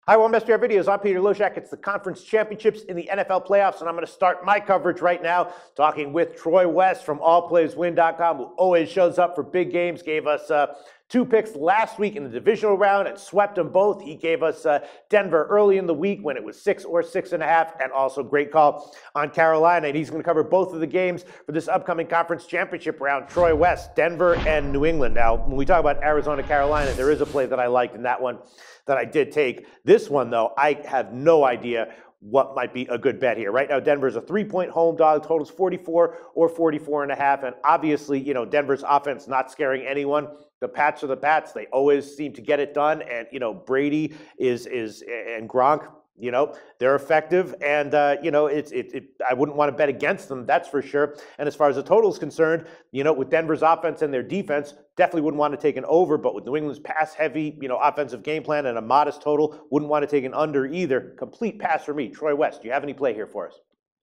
Hi, welcome to SDR Videos. I'm Peter Loshak. It's the conference championships in the NFL playoffs, and I'm going to start my coverage right now talking with Troy West from allplayswin.com, who always shows up for big games. Gave us two picks last week in the divisional round and swept them both. He gave us Denver early in the week when it was 6 or 6.5, and also great call on Carolina. And he's going to cover both of the games for this upcoming conference championship round. Troy West, Denver and New England. Now, when we talk about Arizona, Carolina, there is a play that I liked in that one that I did take. This one, though, I have no idea what might be a good bet here. Right now, Denver's a 3-point home dog, totals 44 or 44.5. And obviously, you know, Denver's offense not scaring anyone. The Pats are the Pats. They always seem to get it done. And, you know, Brady and Gronk, you know, they're effective. And, you know, I wouldn't want to bet against them, that's for sure. And as far as the total is concerned, you know, with Denver's offense and their defense, definitely wouldn't want to take an over, but with New England's pass-heavy, you know, offensive game plan and a modest total, wouldn't want to take an under either. Complete pass for me. Troy West, do you have any play here for us?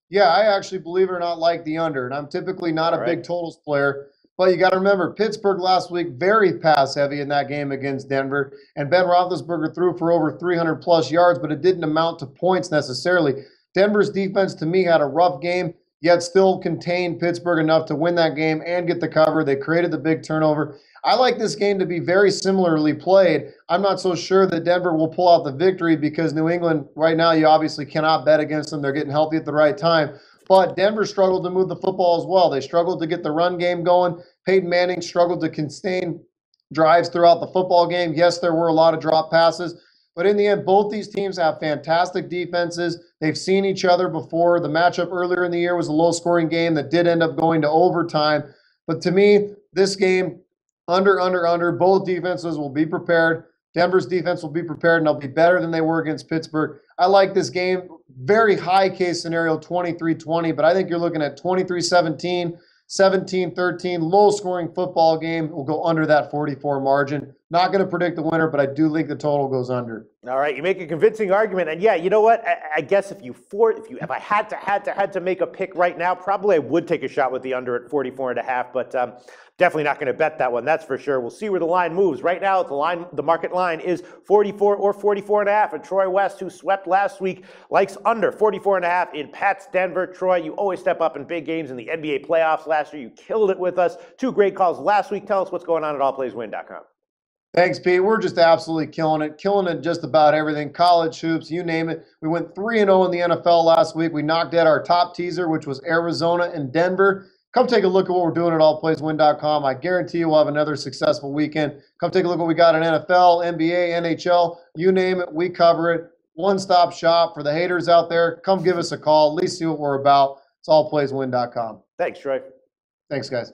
Yeah, I actually, believe it or not, like the under, and I'm typically not a big totals player. But you got to remember, Pittsburgh last week, very pass-heavy in that game against Denver. And Ben Roethlisberger threw for over 300-plus yards, but it didn't amount to points necessarily. Denver's defense, to me, had a rough game, yet still contained Pittsburgh enough to win that game and get the cover. They created the big turnover. I like this game to be very similarly played. I'm not so sure that Denver will pull out the victory because New England, right now, you obviously cannot bet against them. They're getting healthy at the right time. But Denver struggled to move the football as well. They struggled to get the run game going. Peyton Manning struggled to sustain drives throughout the football game. Yes, there were a lot of drop passes. But in the end, both these teams have fantastic defenses. They've seen each other before. The matchup earlier in the year was a low-scoring game that did end up going to overtime. But to me, this game, under, both defenses will be prepared. Denver's defense will be prepared, and they'll be better than they were against Pittsburgh. I like this game. Very high case scenario, 23-20, but I think you're looking at 23-17, 17-13, low-scoring football game. Will go under that 44 margin. Not going to predict the winner, but I do think the total goes under. All right, you make a convincing argument, and yeah, you know what? I guess if I had to make a pick right now, probably I would take a shot with the under at 44.5, but definitely not going to bet that one. That's for sure. We'll see where the line moves. Right now, the market line is 44 or 44.5, and Troy West, who swept last week, likes under 44.5 in Pats Denver. Troy, you always step up in big games in the NBA playoffs last year. You killed it with us. Two great calls last week. Tell us what's going on at allplayswin.com. Thanks, Pete. We're just absolutely killing it just about everything. College hoops, you name it. We went 3-0 in the NFL last week. We knocked out our top teaser, which was Arizona and Denver. Come take a look at what we're doing at allplayswin.com. I guarantee you we'll have another successful weekend. Come take a look at what we got in NFL, NBA, NHL. You name it, we cover it. One-stop shop for the haters out there. Come give us a call. At least see what we're about. It's allplayswin.com. Thanks, Troy. Thanks, guys.